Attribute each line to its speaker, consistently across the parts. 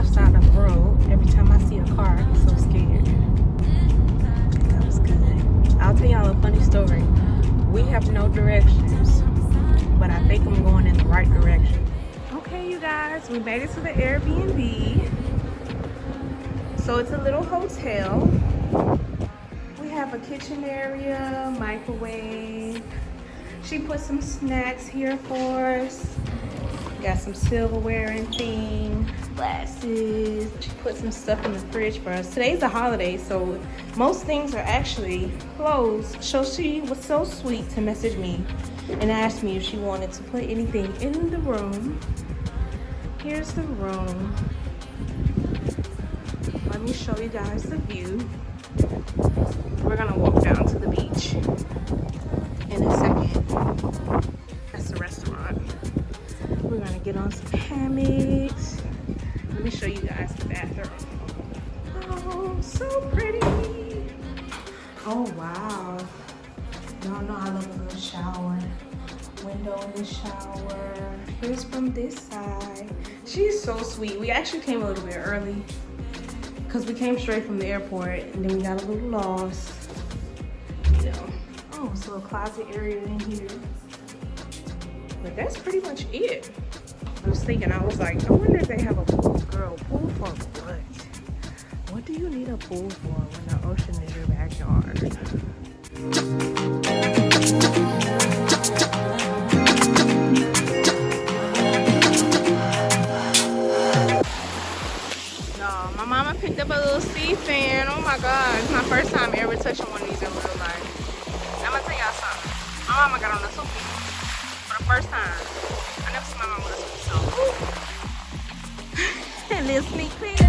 Speaker 1: left side of the road. Every time I see a car, I get so scared. That was good. I'll tell y'all a funny story. We have no directions, but I think I'm going in the right direction. Okay, you guys, we made it to the Airbnb. So it's a little hotel. We have a kitchen area, microwave. She put some snacks here for us. Got some silverware and things, glasses. She put some stuff in the fridge for us. Today's a holiday, so most things are actually closed. So she was so sweet to message me and asked me if she wanted to put anything in the room. Here's the room. Let me show you guys the view. We're gonna walk down to the beach in a second. That's the restaurant. We're gonna get on some hammocks. Let me show you guys the bathroom. Oh, so pretty. Oh, wow. Y'all know I love a good shower. Window in the shower. Here's from this side. She's so sweet. We actually came a little bit early because we came straight from the airport and then we got a little lost. You know. Oh, so a closet area in here. But that's pretty much it. I was thinking, I was like, I wonder if they have a pool. Girl, pool for what? What do you need a pool for when the ocean is your backyard? No, my mama picked up a little sea fan. Oh my God, it's my first time ever touching one of these in real life. I'm gonna tell y'all something. My mama got on the sofa for the first time. I never seen my mama with a sofa. And little sneak peek.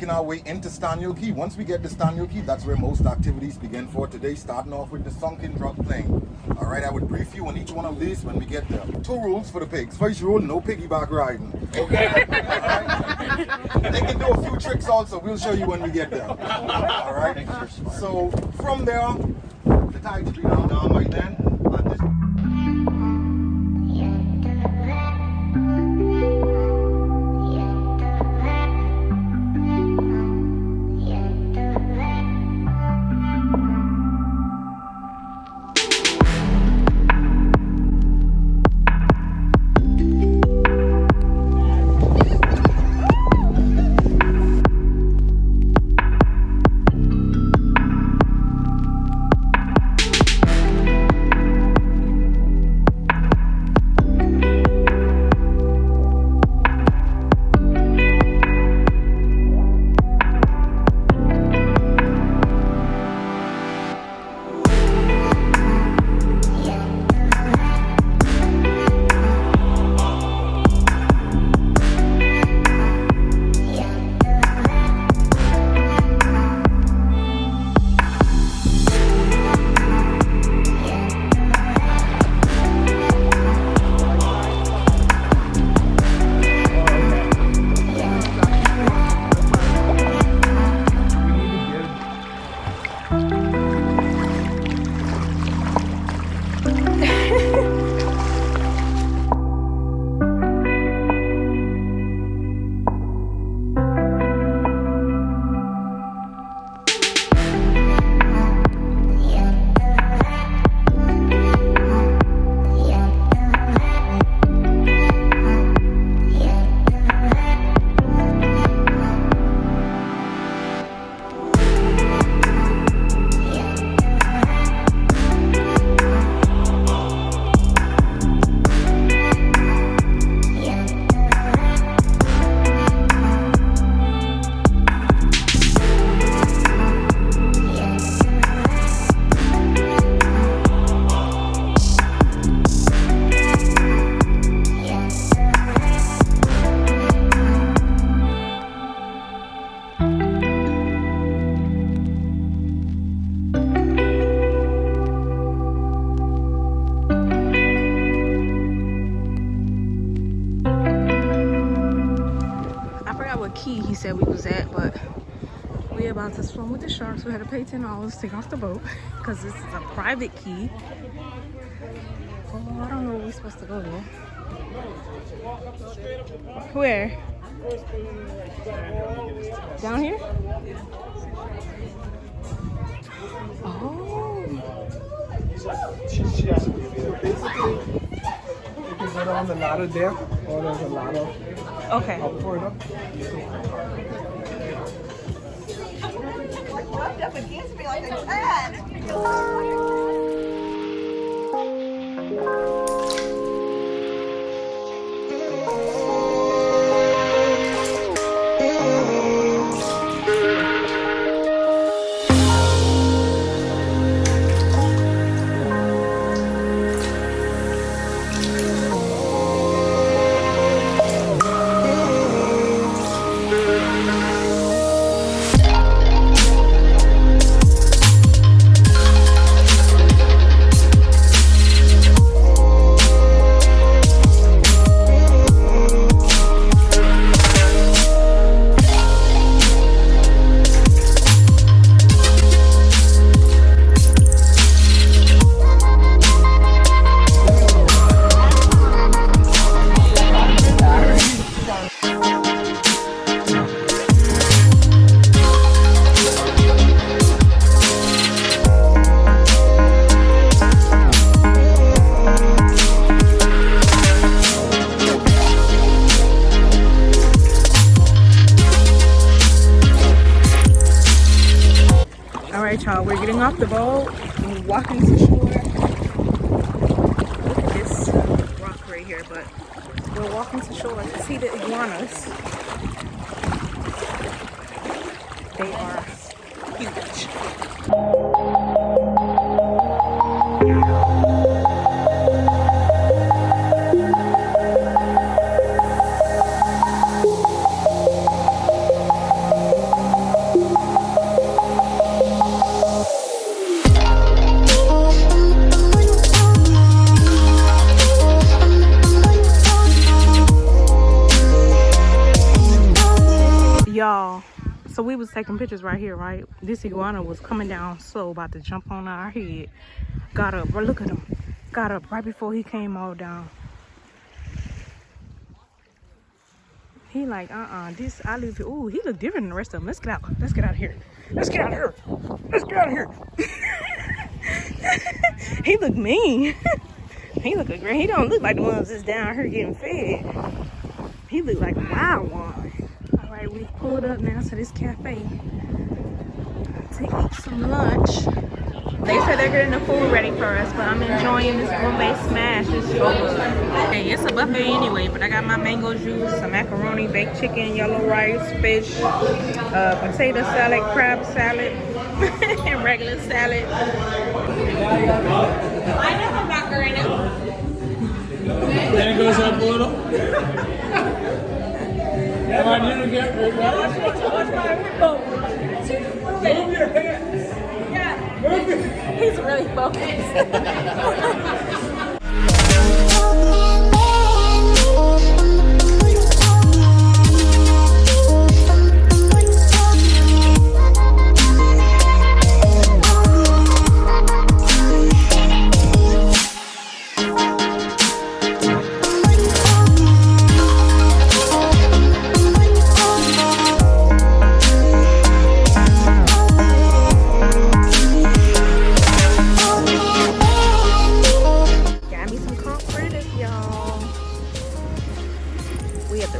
Speaker 2: Our way into Staniel Key. Once we get to Staniel Key, that's where most activities begin for today, starting off with the sunken drop plane. All right, I would brief you on each one of these when we get there. 2 rules for the pigs. First rule, no piggyback riding. Okay? All right? They can do a few tricks also. We'll show you when we get there. All right? So from there, the tide should be down right then.
Speaker 1: about to swim with the sharks. We had to pay $10 to get off the boat because this is a private key. Oh, I don't know where we're supposed to go there. Where? Down here? Oh.
Speaker 3: You can go down the ladder there, or there's a ladder
Speaker 1: Okay.
Speaker 3: up further.
Speaker 4: Up against me like a cat.
Speaker 1: Y'all, we're getting off the boat and walking to shore. Look at this rock right here, but we're walking to shore to see the iguanas. They are huge. Y'all, so we was taking pictures right here, right? This iguana was coming down slow, about to jump on our head. Got up, look at him. Got up right before he came all down. He like, this, I live here. Ooh, he look different than the rest of them. Let's get out. Let's get out of here. Let's get out of here. Let's get out of here. He look mean. He look great. He don't look like the ones that's down here getting fed. He look like a wild one. We pulled up now to this cafe to eat some lunch. They said they're getting the food ready for us, but I'm enjoying this Bombay smash. It's so good. Hey, it's a buffet anyway, but I got my mango juice, some macaroni, baked chicken, yellow rice, fish, potato salad, crab salad, and regular salad. I know I'm not going to.
Speaker 3: Then it goes up a little. Come on, you get it. Watch my window. Move your hands.
Speaker 1: Yeah. He's really focused.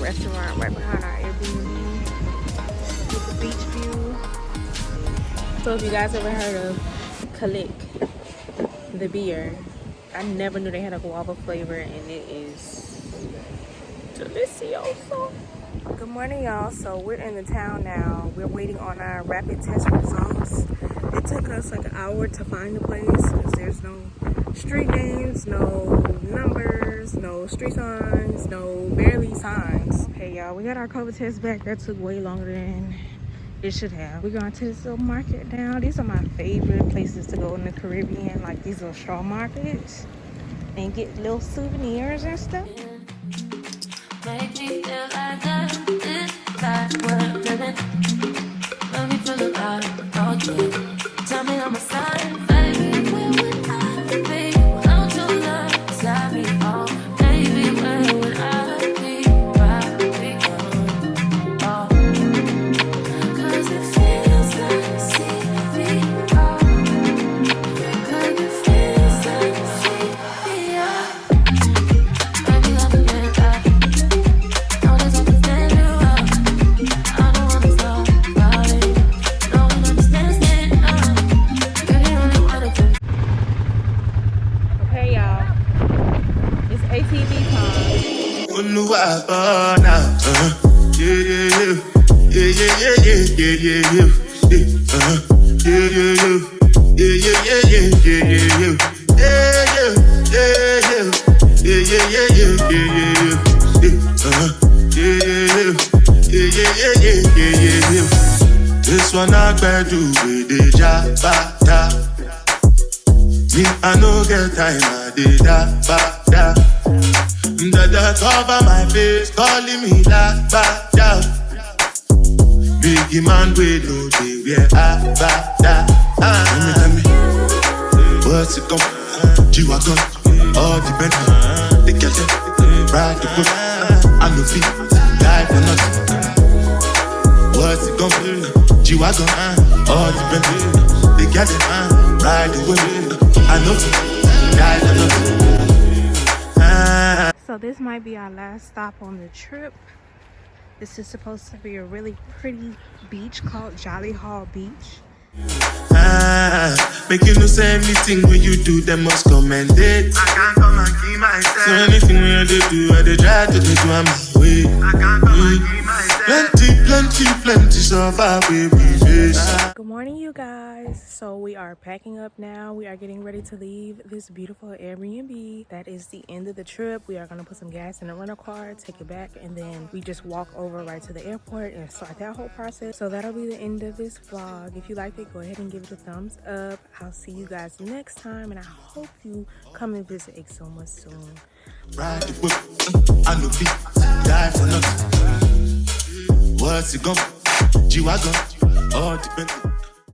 Speaker 1: Restaurant right behind our Airbnb with the beach view. So if you guys ever heard of Kalik, the beer, I never knew they had a guava flavor, and it is delicioso. Good morning, y'all. So we're in the town now. We're waiting on our rapid test results. It took us like an hour to find the place because there's no street names, no numbers, no street signs, no barely signs. Hey y'all, we got our COVID test back. That took way longer than it should have. We're going to this little market now. These are my favorite places to go in the Caribbean, like these little straw markets, and get little souvenirs and stuff.
Speaker 5: Make me feel like this is like we're living. Let me feel alive. I without you? Tell me I'm a sign, baby. Where would I be without your love? Got me all, baby. Where would I be? Where we go? Oh, 'cause it feels like CPR. 'Cause it feels like CPR. Baby, let me get back. Know there's something standing up. I don't wanna stop about it. No one understands it now. You're the only one that can.
Speaker 1: Okay, y'all. It's ATV time.
Speaker 6: Oluwabona, yeah, yeah, yeah, yeah, yeah, yeah, yeah, yeah, yeah, yeah, yeah, yeah, yeah. This one I better do with the jabata. Me, I no get time, I did da. Dada cover my face, calling me like bada. Biggie man, we know they wear abada. Tell me, what's it come? G-Wagon, all the Bentley, they get it, ride the whip. I no fit, die for nothing. What's it come? G-Wagon, all the Bentley, they get it, ride the whip. I no fit, die for nothing.
Speaker 1: So this might be our last stop on the trip. This is supposed to be a really pretty beach called Jolly Hall Beach.
Speaker 6: Make you know say anything when you do, they must commend it. I can't come and keep myself. So anything when you do, I try to do my way. I can't come and keep myself. Plenty, so far we face.
Speaker 1: Good morning, you guys. So we are packing up now. We are getting ready to leave this beautiful Airbnb. That is the end of the trip. We are going to put some gas in the rental car, take it back, and then we just walk over right to the airport and start that whole process. So that'll be the end of this vlog. If you liked it, go ahead and give it a thumbs up. I'll see you guys next time, and I hope you come and visit Exuma soon.
Speaker 6: Ride the whip, I no fit, die for nothing. What's it gon' G-Wagon, all the Bentley.